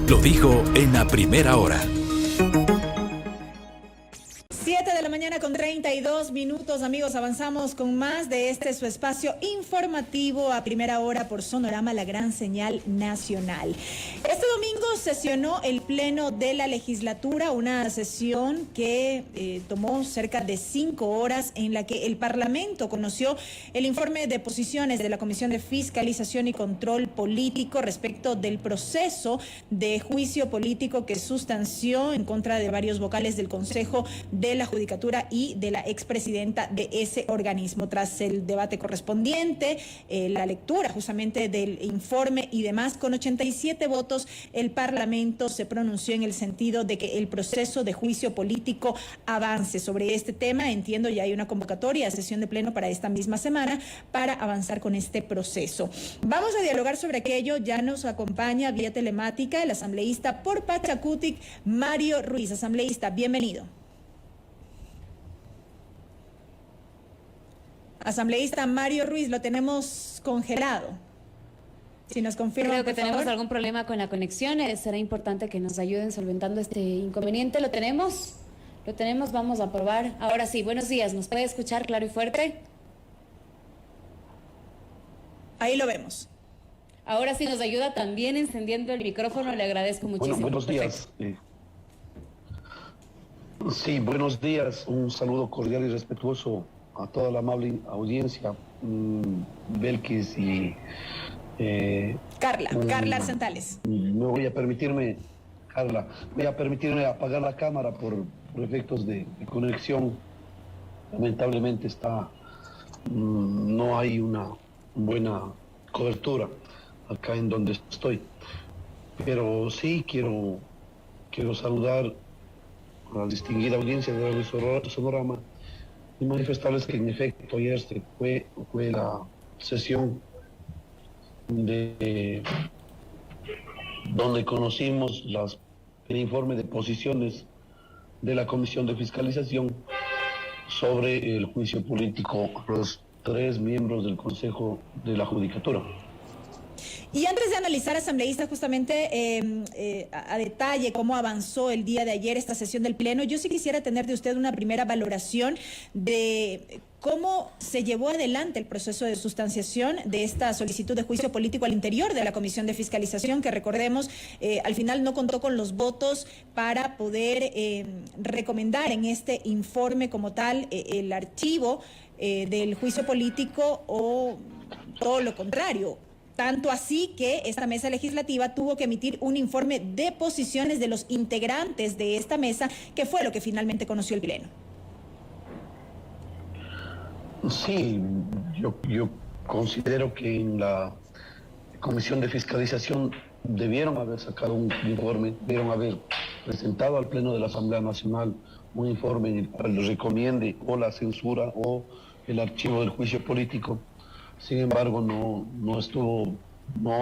Lo dijo en la primera hora. 7:32 a.m, amigos, avanzamos con más de su espacio informativo a primera hora por Sonorama, la gran señal nacional. Este domingo sesionó el pleno de la legislatura, una sesión que tomó cerca de 5 horas, en la que el Parlamento conoció el informe de posiciones de la Comisión de Fiscalización y Control Político respecto del proceso de juicio político que sustanció en contra de varios vocales del Consejo de la Judicatura y de la expresidenta de ese organismo. Tras el debate correspondiente, la lectura justamente del informe y demás, con 87 votos, el Parlamento se pronunció en el sentido de que el proceso de juicio político avance. Sobre este tema, entiendo, ya hay una convocatoria a sesión de pleno para esta misma semana para avanzar con este proceso. Vamos a dialogar sobre aquello. Ya nos acompaña vía telemática el asambleísta por Pachacutic, Mario Ruiz. Asambleísta, bienvenido. Asambleísta Mario Ruiz, lo tenemos congelado. Si nos confirma, creo que por tenemos favor algún problema con la conexión. Será importante que nos ayuden solventando este inconveniente. ¿Lo tenemos? Lo tenemos, vamos a probar. Ahora sí, buenos días. ¿Nos puede escuchar claro y fuerte? Ahí lo vemos. Ahora sí nos ayuda también encendiendo el micrófono. Le agradezco muchísimo. Bueno, buenos días. Sí, buenos días. Un saludo cordial y respetuoso a toda la amable audiencia, Belkis y Carla Arzentales. Me voy a permitirme, Carla, voy a permitirme apagar la cámara por efectos de conexión. Lamentablemente no hay una buena cobertura acá en donde estoy. Pero sí quiero saludar a la distinguida audiencia de Radio Sonorama y manifestarles que en efecto ayer fue la sesión donde conocimos el informe de posiciones de la Comisión de Fiscalización sobre el juicio político a los 3 miembros del Consejo de la Judicatura. Y antes de analizar, asambleísta, justamente a detalle cómo avanzó el día de ayer esta sesión del Pleno, yo sí quisiera tener de usted una primera valoración de cómo se llevó adelante el proceso de sustanciación de esta solicitud de juicio político al interior de la Comisión de Fiscalización, que recordemos, al final no contó con los votos para poder recomendar en este informe como tal el archivo del juicio político, o todo lo contrario. Tanto así que esta mesa legislativa tuvo que emitir un informe de posiciones de los integrantes de esta mesa, que fue lo que finalmente conoció el Pleno. Sí, yo considero que en la Comisión de Fiscalización debieron haber sacado un informe, debieron haber presentado al Pleno de la Asamblea Nacional un informe en el cual recomiende o la censura o el archivo del juicio político. Sin embargo, no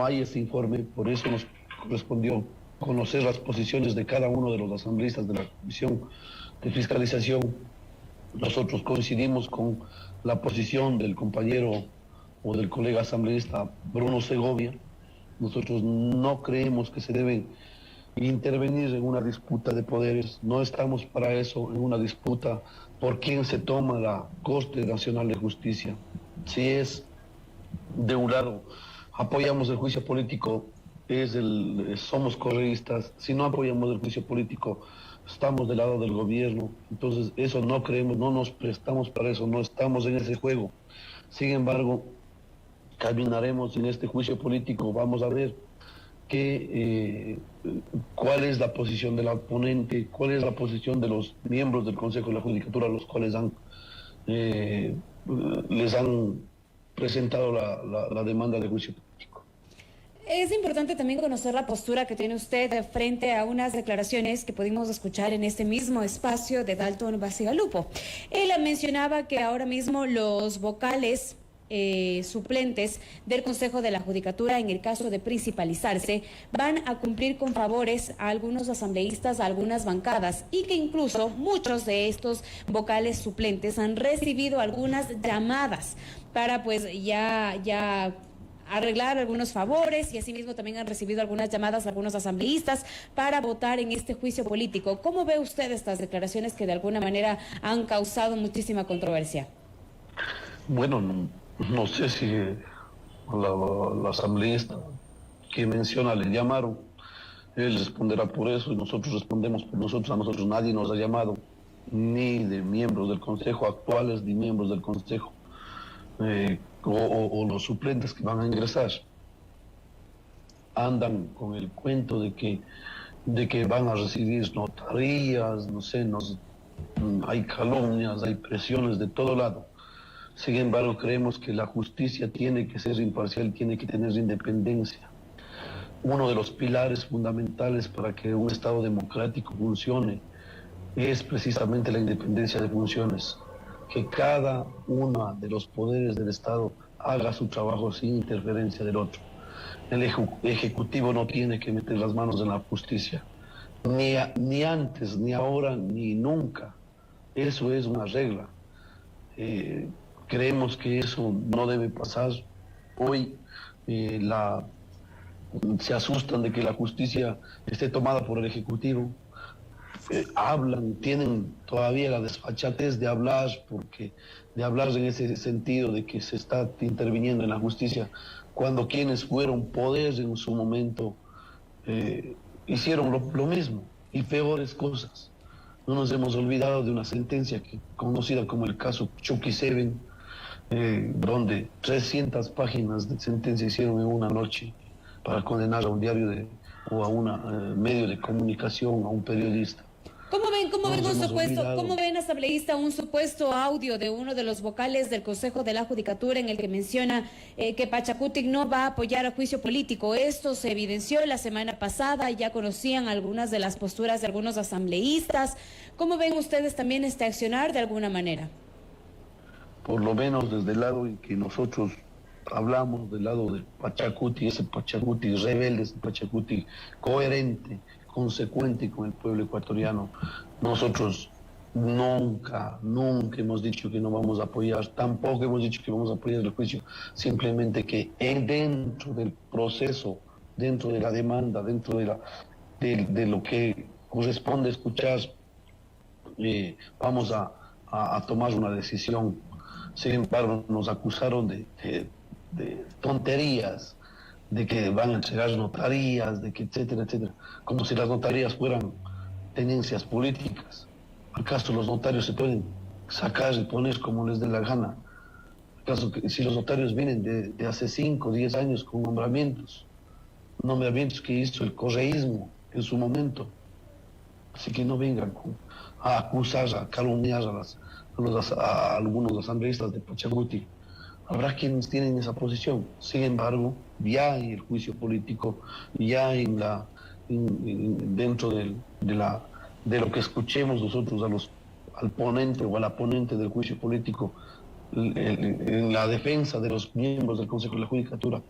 hay ese informe, por eso nos correspondió conocer las posiciones de cada uno de los asambleístas de la Comisión de Fiscalización. Nosotros coincidimos con la posición del compañero o del colega asambleísta Bruno Segovia. Nosotros no creemos que se debe intervenir en una disputa de poderes, no estamos para eso, en una disputa por quién se toma la Corte Nacional de Justicia. Si es de un lado apoyamos el juicio político, somos correístas. Si no apoyamos el juicio político, estamos del lado del gobierno. Entonces eso no creemos, no nos prestamos para eso, no estamos en ese juego. Sin embargo, caminaremos en este juicio político, vamos a ver cuál es la posición de la oponente, cuál es la posición de los miembros del Consejo de la Judicatura, los cuales les han presentado la demanda de juicio político. Es importante también conocer la postura que tiene usted frente a unas declaraciones que pudimos escuchar en este mismo espacio de Dalton Bacigalupo. Él mencionaba que ahora mismo los vocales suplentes del Consejo de la Judicatura, en el caso de principalizarse, van a cumplir con favores a algunos asambleístas, a algunas bancadas, y que incluso muchos de estos vocales suplentes han recibido algunas llamadas para pues ya arreglar algunos favores y asimismo también han recibido algunas llamadas de algunos asambleístas para votar en este juicio político. ¿Cómo ve usted estas declaraciones que de alguna manera han causado muchísima controversia? Bueno, no sé si la asambleísta que menciona le llamaron, él responderá por eso y nosotros respondemos por nosotros. A nosotros nadie nos ha llamado, ni de miembros del Consejo actuales, ni miembros del Consejo o los suplentes que van a ingresar. Andan con el cuento de que van a recibir notarías, no sé, hay calumnias, hay presiones de todo lado. Sin embargo, creemos que la justicia tiene que ser imparcial, tiene que tener independencia. Uno de los pilares fundamentales para que un Estado democrático funcione es precisamente la independencia de funciones. Que cada uno de los poderes del Estado haga su trabajo sin interferencia del otro. El Ejecutivo no tiene que meter las manos en la justicia, ni antes, ni ahora, ni nunca. Eso es una regla. Creemos que eso no debe pasar. Hoy se asustan de que la justicia esté tomada por el Ejecutivo. Hablan, tienen todavía la desfachatez de hablar en ese sentido de que se está interviniendo en la justicia, cuando quienes fueron poder en su momento hicieron lo mismo y peores cosas. No nos hemos olvidado de una sentencia conocida como el caso Chucky 7, donde 300 páginas de sentencia hicieron en una noche para condenar a un diario o a un medio de comunicación, a un periodista. ¿Cómo ven, asambleísta, un supuesto audio de uno de los vocales del Consejo de la Judicatura en el que menciona que Pachacutic no va a apoyar a juicio político? Esto se evidenció la semana pasada, ya conocían algunas de las posturas de algunos asambleístas. ¿Cómo ven ustedes también este accionar de alguna manera? Por lo menos desde el lado en que nosotros hablamos, del lado de Pachacuti, ese Pachacuti rebelde, ese Pachacuti coherente, consecuente con el pueblo ecuatoriano. Nosotros nunca hemos dicho que no vamos a apoyar, tampoco hemos dicho que vamos a apoyar el juicio, simplemente que dentro del proceso, dentro de la demanda, dentro de lo que corresponde escuchar, vamos a tomar una decisión. Sin embargo, nos acusaron de tonterías, de que van a entregar notarías, de que etcétera, etcétera, como si las notarías fueran tenencias políticas. ¿Acaso los notarios se pueden sacar y poner como les dé la gana? ¿Acaso si los notarios vienen de hace 5 o 10 años con nombramientos que hizo el correísmo en su momento? Así que no vengan a acusar, a calumniar a algunos asambleístas de Pachacuti. Habrá quienes tienen esa posición. Sin embargo, ya en el juicio político, ya dentro de lo que escuchemos nosotros al ponente o a la ponente del juicio político, en la defensa de los miembros del Consejo de la Judicatura,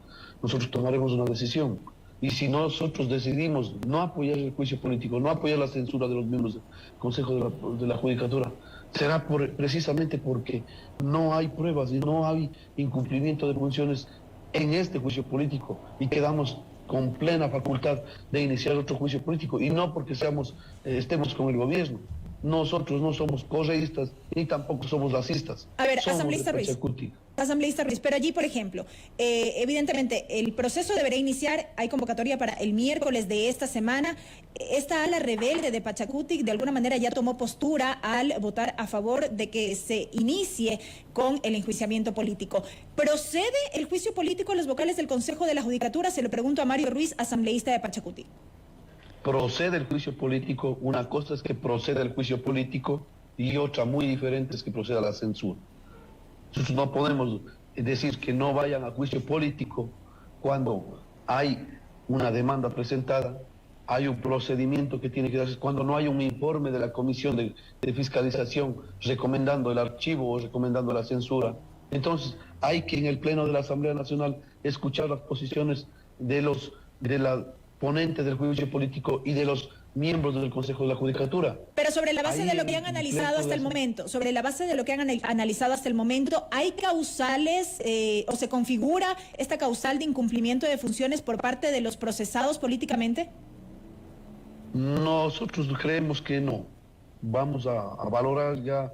nosotros tomaremos una decisión. Y si nosotros decidimos no apoyar el juicio político, no apoyar la censura de los miembros del Consejo de la Judicatura, será precisamente porque no hay pruebas y no hay incumplimiento de funciones en este juicio político y quedamos con plena facultad de iniciar otro juicio político, y no porque estemos con el gobierno. Nosotros no somos correístas ni tampoco somos racistas. A ver, somos asambleísta Ruiz, pero allí, por ejemplo, evidentemente el proceso deberá iniciar, hay convocatoria para el miércoles de esta semana. Esta ala rebelde de Pachacutic de alguna manera ya tomó postura al votar a favor de que se inicie con el enjuiciamiento político. ¿Procede el juicio político a los vocales del Consejo de la Judicatura? Se lo pregunto a Mario Ruiz, asambleísta de Pachacutic. Procede el juicio político. Una cosa es que proceda el juicio político y otra muy diferente es que proceda la censura. Nosotros no podemos decir que no vayan a juicio político cuando hay una demanda presentada, hay un procedimiento que tiene que darse, cuando no hay un informe de la Comisión de Fiscalización recomendando el archivo o recomendando la censura. Entonces hay que en el Pleno de la Asamblea Nacional escuchar las posiciones de la ponente del juicio político y de los miembros del Consejo de la Judicatura. Pero sobre la base Ahí de lo que han analizado hasta el momento, sobre la base de lo que han analizado hasta el momento, ¿hay causales o se configura esta causal de incumplimiento de funciones por parte de los procesados políticamente? Nosotros creemos que no. Vamos a valorar ya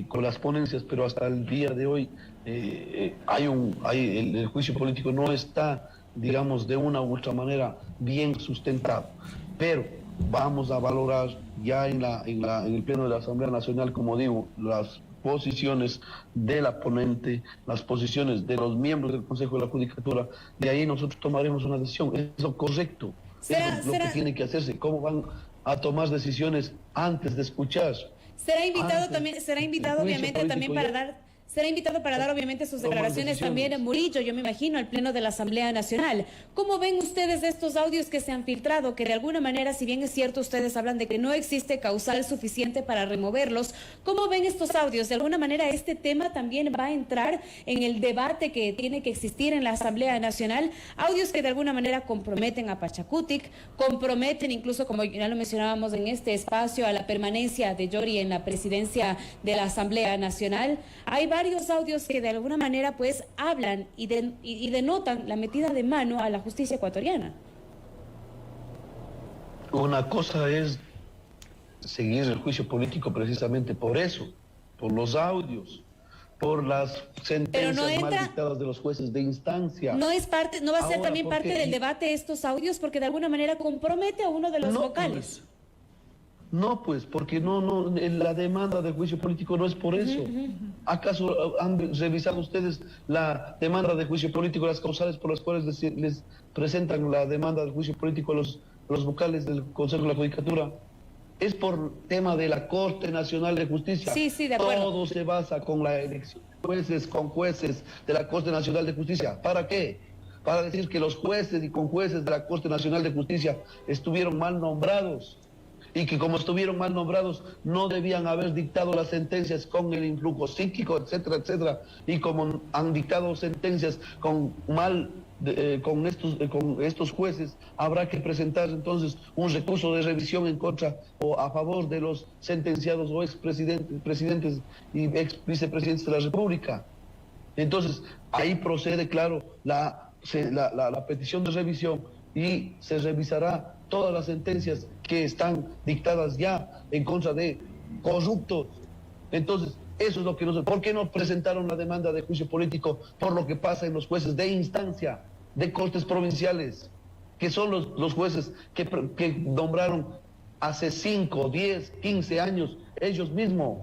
con las ponencias, pero hasta el día de hoy el juicio político no está, digamos, de una u otra manera bien sustentado. Pero vamos a valorar ya en el Pleno de la Asamblea Nacional, como digo, las posiciones de la ponente, las posiciones de los miembros del Consejo de la Judicatura, de ahí nosotros tomaremos una decisión. Es lo correcto, es lo que tiene que hacerse. ¿Cómo van a tomar decisiones antes de escuchar? Será invitado obviamente también para dar... Será invitado para dar obviamente sus declaraciones también en Murillo, yo me imagino, al Pleno de la Asamblea Nacional. ¿Cómo ven ustedes estos audios que se han filtrado? Que de alguna manera, si bien es cierto, ustedes hablan de que no existe causal suficiente para removerlos, ¿cómo ven estos audios? De alguna manera este tema también va a entrar en el debate que tiene que existir en la Asamblea Nacional. Audios que de alguna manera comprometen a Pachacutic, comprometen incluso, como ya lo mencionábamos en este espacio, a la permanencia de Yori en la presidencia de la Asamblea Nacional. Hay varios audios que de alguna manera pues hablan y denotan la metida de mano a la justicia ecuatoriana. Una cosa es seguir el juicio político precisamente por eso, por los audios, por las sentencias mal dictadas de los jueces de instancia. No va a ser también parte del debate estos audios porque de alguna manera compromete a uno de los vocales. No, pues, porque la demanda de juicio político no es por eso. ¿Acaso han revisado ustedes la demanda de juicio político, las causales por las cuales les presentan la demanda de juicio político a los vocales del Consejo de la Judicatura? Es por tema de la Corte Nacional de Justicia. Sí, de acuerdo. Todo se basa con la elección con jueces de la Corte Nacional de Justicia. ¿Para qué? Para decir que los jueces y con jueces de la Corte Nacional de Justicia estuvieron mal nombrados. Y que como estuvieron mal nombrados no debían haber dictado las sentencias con el influjo psíquico, etcétera, etcétera. Y como han dictado sentencias con estos jueces, habrá que presentar entonces un recurso de revisión en contra o a favor de los sentenciados o presidentes y ex vicepresidentes de la República. Entonces, ahí procede, claro, la petición de revisión y se revisará todas las sentencias que están dictadas ya en contra de corruptos. Entonces, eso es lo que no sé. ¿Por qué no presentaron la demanda de juicio político por lo que pasa en los jueces de instancia, de cortes provinciales, que son los jueces que nombraron hace 5, 10, 15 años ellos mismos?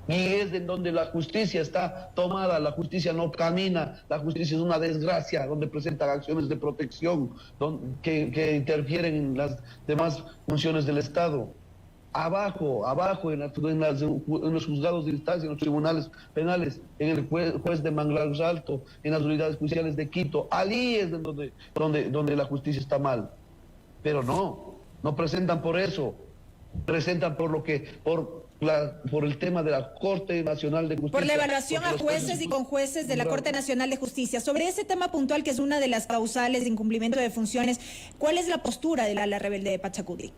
Y es en donde la justicia está tomada, la justicia no camina, la justicia es una desgracia, donde presentan acciones de protección que interfieren en las demás funciones del Estado. Abajo, en los juzgados de instancia, en los tribunales penales, en el juez de Manglares Alto, en las unidades judiciales de Quito, allí es donde la justicia está mal. Pero no presentan por eso, presentan por el tema de la Corte Nacional de Justicia. Por la evaluación a jueces y con jueces de la Corte Nacional de Justicia. Sobre ese tema puntual, que es una de las causales de incumplimiento de funciones, ¿cuál es la postura del ala rebelde de Pachacutic?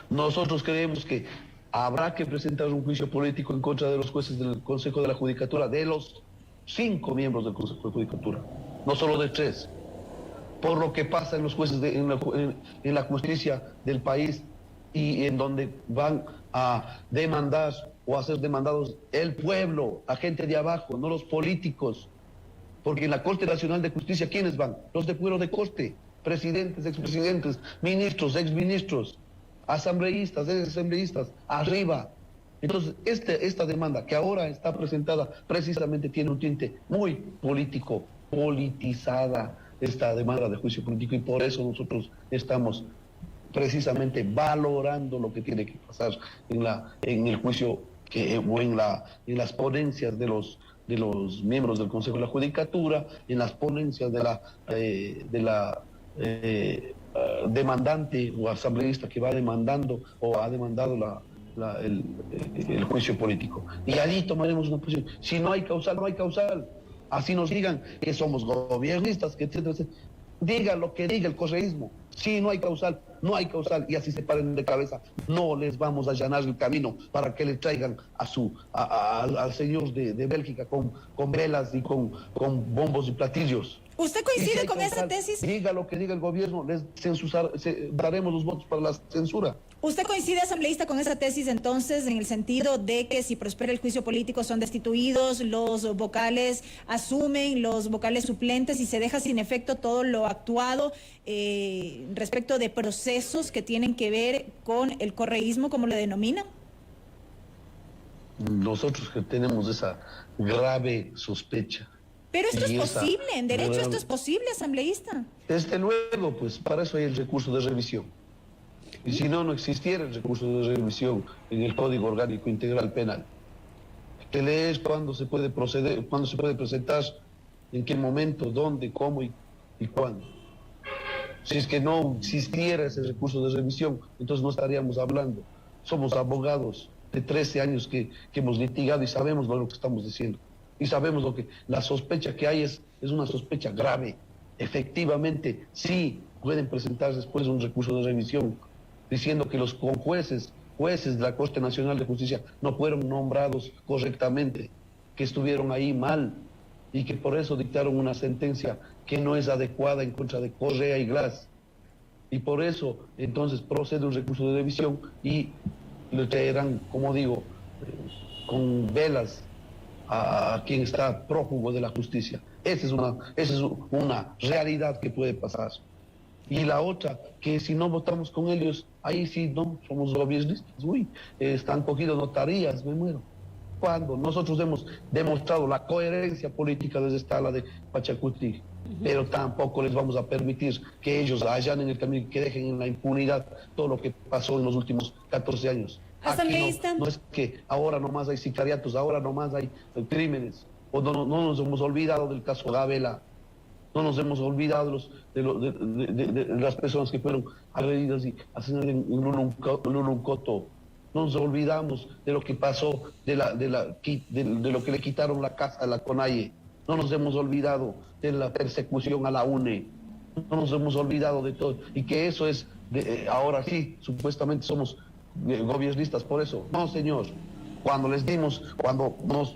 Nosotros creemos que habrá que presentar un juicio político en contra de los jueces del Consejo de la Judicatura, de los 5 miembros del Consejo de la Judicatura, no solo de 3, por lo que pasa en los jueces en la justicia del país y en donde van a demandar o a ser demandados el pueblo, la gente de abajo, no los políticos. Porque en la Corte Nacional de Justicia, ¿quiénes van? Los de fuero de corte, presidentes, expresidentes, ministros, exministros, asambleístas, exasambleístas, arriba. Entonces, esta demanda que ahora está presentada precisamente tiene un tinte muy político, politizada esta demanda de juicio político, y por eso nosotros estamos precisamente valorando lo que tiene que pasar en el juicio o en las ponencias de los miembros del Consejo de la Judicatura, en las ponencias de la demandante o asambleísta que va demandando o ha demandado el juicio político. Y allí tomaremos una posición. Si no hay causal, no hay causal. Así nos digan que somos gobiernistas, que etcétera, etcétera. Diga lo que diga el correísmo. Si no hay causal, no hay causal, y así se paren de cabeza. No les vamos a allanar el camino para que le traigan al señor de Bélgica con velas y con bombos y platillos. ¿Usted coincide con esa tesis? Diga lo que diga el gobierno, daremos los votos para la censura. ¿Usted coincide, asambleísta, con esa tesis entonces, en el sentido de que si prospera el juicio político son destituidos, los vocales asumen, los vocales suplentes, y se deja sin efecto todo lo actuado respecto de procesos que tienen que ver con el correísmo, como le denomina? Nosotros que tenemos esa grave sospecha. Pero esto es posible, en derecho esto es posible, asambleísta. Desde luego, pues para eso hay el recurso de revisión. Y si no, no existiera el recurso de revisión en el Código Orgánico Integral Penal. Que lees cuándo se puede proceder, cuándo se puede presentar, en qué momento, dónde, cómo y cuándo. Si es que no existiera ese recurso de revisión, entonces no estaríamos hablando. Somos abogados de 13 años que hemos litigado y sabemos lo que estamos diciendo. Y sabemos la sospecha que hay es una sospecha grave. Efectivamente, sí pueden presentar después un recurso de revisión diciendo que los jueces de la Corte Nacional de Justicia no fueron nombrados correctamente, que estuvieron ahí mal y que por eso dictaron una sentencia que no es adecuada en contra de Correa y Glass. Y por eso entonces procede un recurso de revisión y le traerán, como digo, con velas a quien está prófugo de la justicia. Esa es una realidad que puede pasar. Y la otra, que si no votamos con ellos, ahí sí no somos gobiernistas. Uy, están cogidos notarías, me muero. Cuando nosotros hemos demostrado la coherencia política desde esta ala de Pachacuti, pero tampoco les vamos a permitir que ellos allanen el camino y que dejen en la impunidad todo lo que pasó en los últimos 14 años. No es que ahora nomás hay sicariatos, ahora nomás hay crímenes, o no nos hemos olvidado del caso Gabela, no nos hemos olvidado de las personas que fueron agredidas y asesinadas en Luluncoto, no nos olvidamos de lo que pasó, de lo que le quitaron la casa a la CONAIE, no nos hemos olvidado de la persecución a la UNE, no nos hemos olvidado de todo, y que eso es, ahora sí, supuestamente somos gobiernistas por eso. No, señor, cuando nos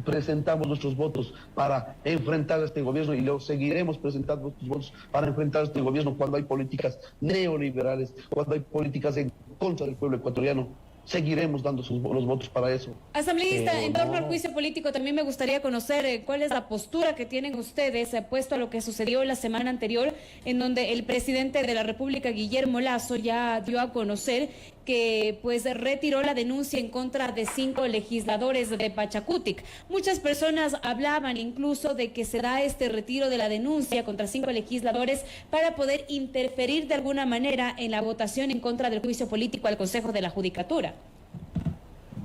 presentamos nuestros votos para enfrentar a este gobierno, y lo seguiremos presentando nuestros votos para enfrentar a este gobierno cuando hay políticas neoliberales, cuando hay políticas en contra del pueblo ecuatoriano, seguiremos dando los votos para eso. Asambleísta, en torno al juicio político también me gustaría conocer cuál es la postura que tienen ustedes puesto a lo que sucedió la semana anterior, en donde el presidente de la República, Guillermo Lasso, ya dio a conocer que pues retiró la denuncia en contra de 5 legisladores de Pachacutic. Muchas personas hablaban incluso de que se da este retiro de la denuncia contra 5 legisladores para poder interferir de alguna manera en la votación en contra del juicio político al Consejo de la Judicatura.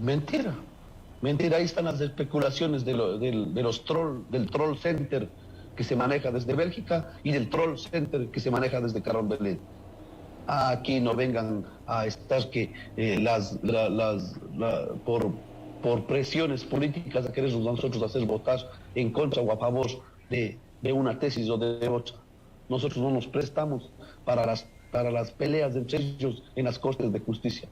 Mentira, ahí están las especulaciones del troll center que se maneja desde Bélgica y del troll center que se maneja desde Carol Belén. Aquí no vengan a estar que por presiones políticas a querernos nosotros hacer votar en contra o a favor de una tesis o de otra. Nosotros no nos prestamos para las peleas entre ellos en las cortes de justicia.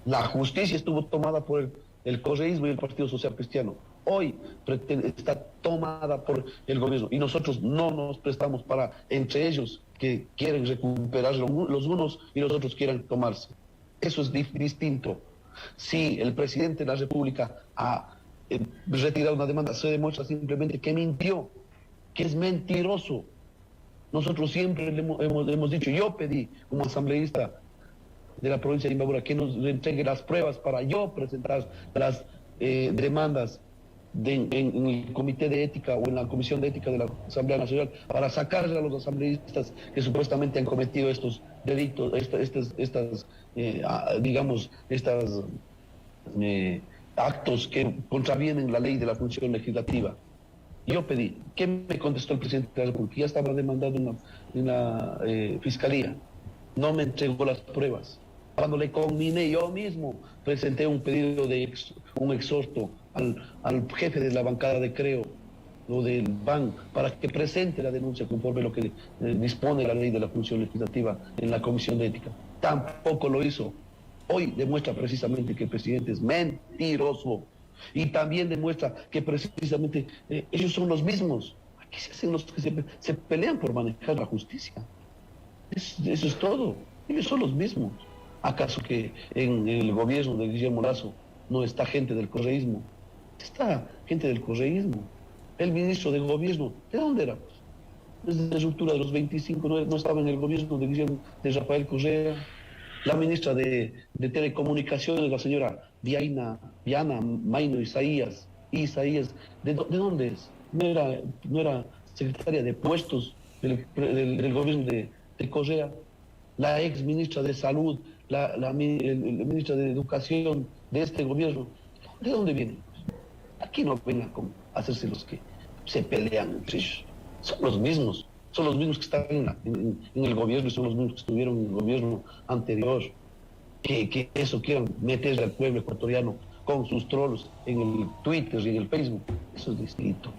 La justicia estuvo tomada por el correísmo y el Partido Social Cristiano. Hoy está tomada por el gobierno y nosotros no nos prestamos para entre ellos que quieren recuperar los unos y los otros quieran tomarse. Eso es distinto. Si el presidente de la República ha retirado una demanda, se demuestra simplemente que mintió, que es mentiroso. Nosotros siempre le hemos dicho, yo pedí como asambleísta de la provincia de Imbabura que nos entregue las pruebas para yo presentar las demandas en el Comité de Ética o en la Comisión de Ética de la Asamblea Nacional para sacarle a los asambleístas que supuestamente han cometido estos delitos, actos que contravienen la ley de la función legislativa. Yo pedí, ¿qué me contestó el presidente de la República? Ya estaba demandado en la Fiscalía, no me entregó las pruebas. Cuando le conminé, yo mismo presenté un pedido un exhorto al jefe de la bancada de Creo lo del BAN, para que presente la denuncia conforme lo que dispone la ley de la función legislativa en la Comisión de Ética. Tampoco lo hizo. Hoy demuestra precisamente que el presidente es mentiroso y también demuestra que precisamente ellos son los mismos. Aquí se hacen los que se pelean por manejar la justicia. Eso es todo. Ellos son los mismos. ¿Acaso que en el gobierno de Guillermo Lasso no está gente del correísmo? Está gente del correísmo. El ministro de gobierno, ¿de dónde era? Desde la ruptura de los 25 no estaba en el gobierno de Rafael Correa. La ministra de Telecomunicaciones, la señora Diana Maino Isaías, ¿de dónde es? No era secretaria de puestos del gobierno de Correa. La ex ministra de Salud, la ministra de Educación de este gobierno, ¿de dónde vienen? Aquí no vengan a hacerse los que se pelean entre ellos. Son los mismos que están en el gobierno y son los mismos que estuvieron en el gobierno anterior, que eso quieran meterle al pueblo ecuatoriano con sus trolls en el Twitter y en el Facebook. Eso es distinto.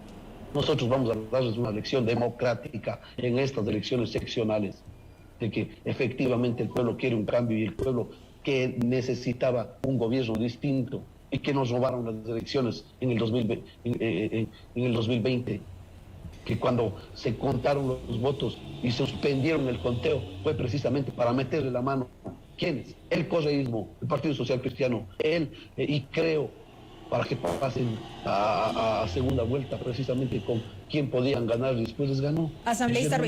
Nosotros vamos a darles una lección democrática en estas elecciones seccionales, de que efectivamente el pueblo quiere un cambio y el pueblo que necesitaba un gobierno distinto y que nos robaron las elecciones en el 2020, que cuando se contaron los votos y suspendieron el conteo fue precisamente para meterle la mano. ¿Quiénes? El correísmo, el Partido Social Cristiano, y creo, para que pasen a segunda vuelta precisamente con quién podían ganar y después les ganó. Asambleísta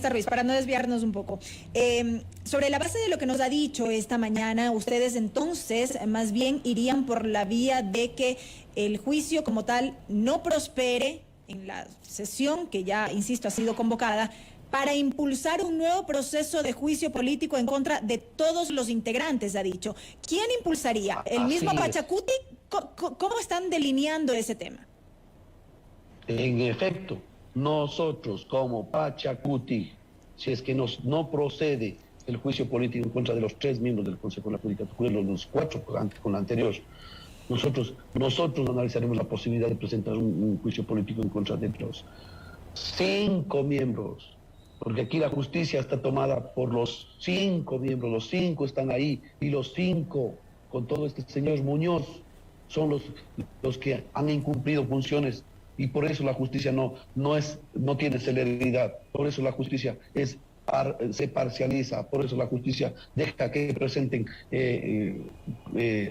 Ruiz, para no desviarnos un poco, sobre la base de lo que nos ha dicho esta mañana, ustedes entonces más bien irían por la vía de que el juicio como tal no prospere en la sesión que ya, insisto, ha sido convocada, para impulsar un nuevo proceso de juicio político en contra de todos los integrantes, ha dicho. ¿Quién impulsaría? ¿El mismo Pachacuti? ¿Cómo están delineando ese tema? En efecto, nosotros como Pachacuti, si es que no procede el juicio político en contra de los 3 miembros del Consejo de la Judicatura, los 4 con la anterior, nosotros analizaremos la posibilidad de presentar un juicio político en contra de los 5 miembros, porque aquí la justicia está tomada por los 5 miembros, los 5 están ahí, y los 5, con todo este señor Muñoz, son los que han incumplido funciones, y por eso la justicia no tiene celeridad, por eso la justicia se parcializa, por eso la justicia deja que presenten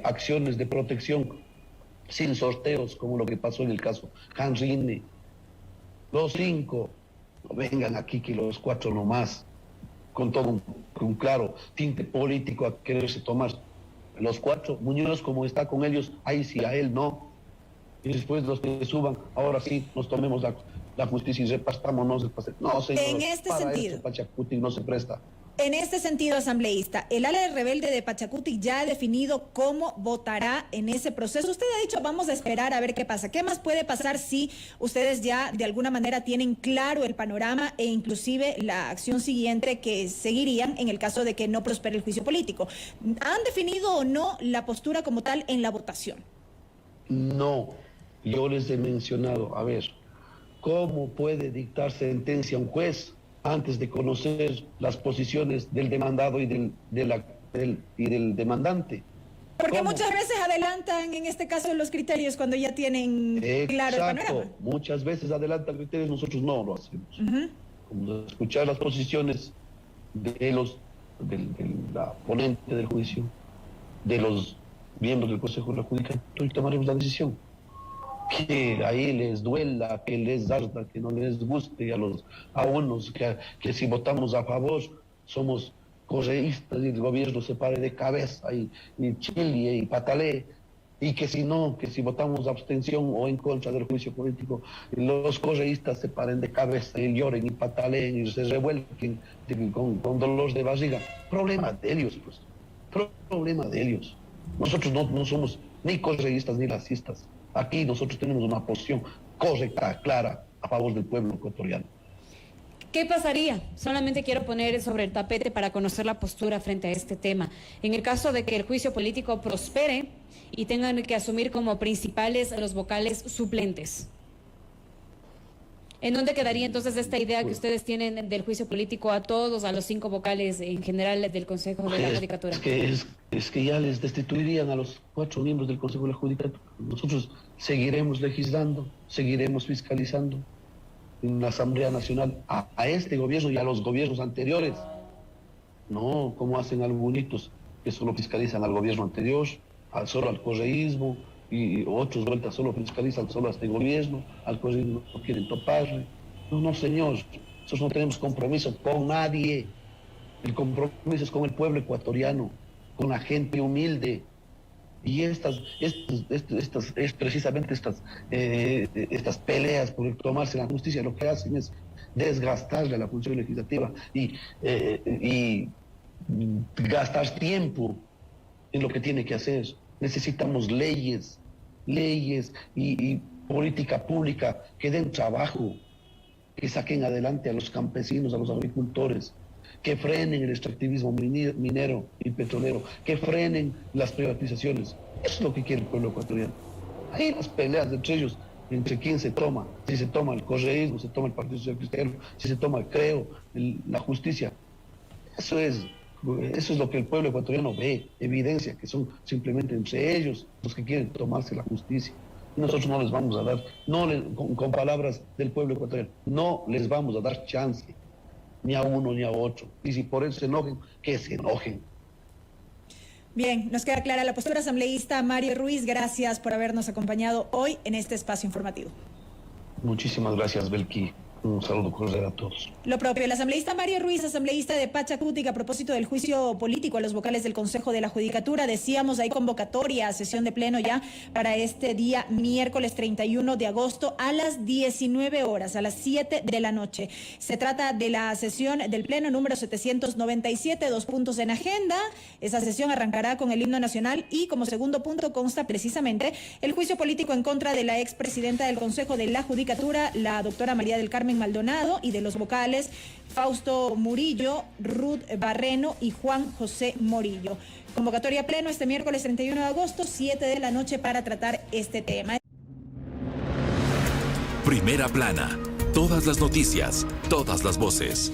acciones de protección sin sorteos, como lo que pasó en el caso Hans Rinne. Los 5, no vengan aquí que los 4 nomás, con todo un claro tinte político a quererse tomar. Los 4, Muñoz como está con ellos, ahí sí, a él no. Y después los que suban, ahora sí, nos tomemos la justicia y repartámonos el pastel. No, señor, en este sentido, esto Pachacuti no se presta. En este sentido, asambleísta, el ala rebelde de Pachacuti ya ha definido cómo votará en ese proceso. Usted ha dicho, vamos a esperar a ver qué pasa. ¿Qué más puede pasar si ustedes ya de alguna manera tienen claro el panorama e inclusive la acción siguiente que seguirían en el caso de que no prospere el juicio político? ¿Han definido o no la postura como tal en la votación? No, yo les he mencionado, a ver, ¿cómo puede dictar sentencia un juez antes de conocer las posiciones del demandado y del demandante? Porque ¿Cómo? muchas veces adelantan en este caso los criterios cuando ya tienen claro el panorama. Muchas veces adelantan criterios, nosotros no lo hacemos. Como escuchar las posiciones de la ponente del juicio, de los miembros del Consejo de la Judicatura, y tomaremos la decisión. Que ahí les duela, que les arda, que no les guste a unos, que si votamos a favor somos correístas y el gobierno se pare de cabeza y chile y patalee, y que si no, que si votamos abstención o en contra del juicio político, los correístas se paren de cabeza y lloren y pataleen y se revuelquen con dolor de barriga. Problema de ellos, pues. Problema de ellos. Nosotros no somos ni correístas ni racistas. Aquí nosotros tenemos una posición correcta, clara, a favor del pueblo ecuatoriano. ¿Qué pasaría? Solamente quiero poner sobre el tapete para conocer la postura frente a este tema. En el caso de que el juicio político prospere y tengan que asumir como principales los vocales suplentes. ¿En dónde quedaría entonces esta idea que ustedes tienen del juicio político a todos, a los 5 vocales en general del Consejo de la Judicatura? Es que ya les destituirían a los 4 miembros del Consejo de la Judicatura. Nosotros seguiremos legislando, seguiremos fiscalizando en la Asamblea Nacional a este gobierno y a los gobiernos anteriores. No, como hacen algunos que solo fiscalizan al gobierno anterior, solo al correísmo, y otros vueltas solo fiscalizan solo a este gobierno, al correísmo no quieren toparle. No, señor, nosotros no tenemos compromiso con nadie. El compromiso es con el pueblo ecuatoriano, con la gente humilde. Y precisamente estas peleas por tomarse la justicia lo que hacen es desgastarle a la función legislativa y gastar tiempo en lo que tiene que hacer. Necesitamos leyes y política pública que den trabajo, que saquen adelante a los campesinos, a los agricultores, que frenen el extractivismo minero y petrolero, que frenen las privatizaciones. Eso es lo que quiere el pueblo ecuatoriano. Ahí las peleas entre ellos, entre quién se toma, si se toma el correísmo, se toma el Partido Social Cristiano, si se toma el CREO, la justicia. Eso es lo que el pueblo ecuatoriano ve, evidencia, que son simplemente entre ellos los que quieren tomarse la justicia. Y nosotros no les vamos a dar, con palabras del pueblo ecuatoriano, no les vamos a dar chance, ni a uno ni a otro. Y si por eso se enojen, que se enojen. Bien, nos queda clara la postura asambleísta Mario Ruiz. Gracias por habernos acompañado hoy en este espacio informativo. Muchísimas gracias, Belkí. Un saludo cordial a todos. Lo propio, el asambleísta Mario Ruiz, asambleísta de Pachacutic, a propósito del juicio político a los vocales del Consejo de la Judicatura. Decíamos, hay convocatoria a sesión de pleno ya para este día miércoles 31 de agosto a las 19 horas, a las 7 de la noche. Se trata de la sesión del pleno número 797, 2 puntos en agenda. Esa sesión arrancará con el himno nacional y como segundo punto consta precisamente el juicio político en contra de la expresidenta del Consejo de la Judicatura, la doctora María del Carmen Maldonado, y de los vocales Fausto Murillo, Ruth Barreno y Juan José Morillo. Convocatoria pleno este miércoles 31 de agosto, 7 de la noche, para tratar este tema. Primera plana. Todas las noticias, todas las voces.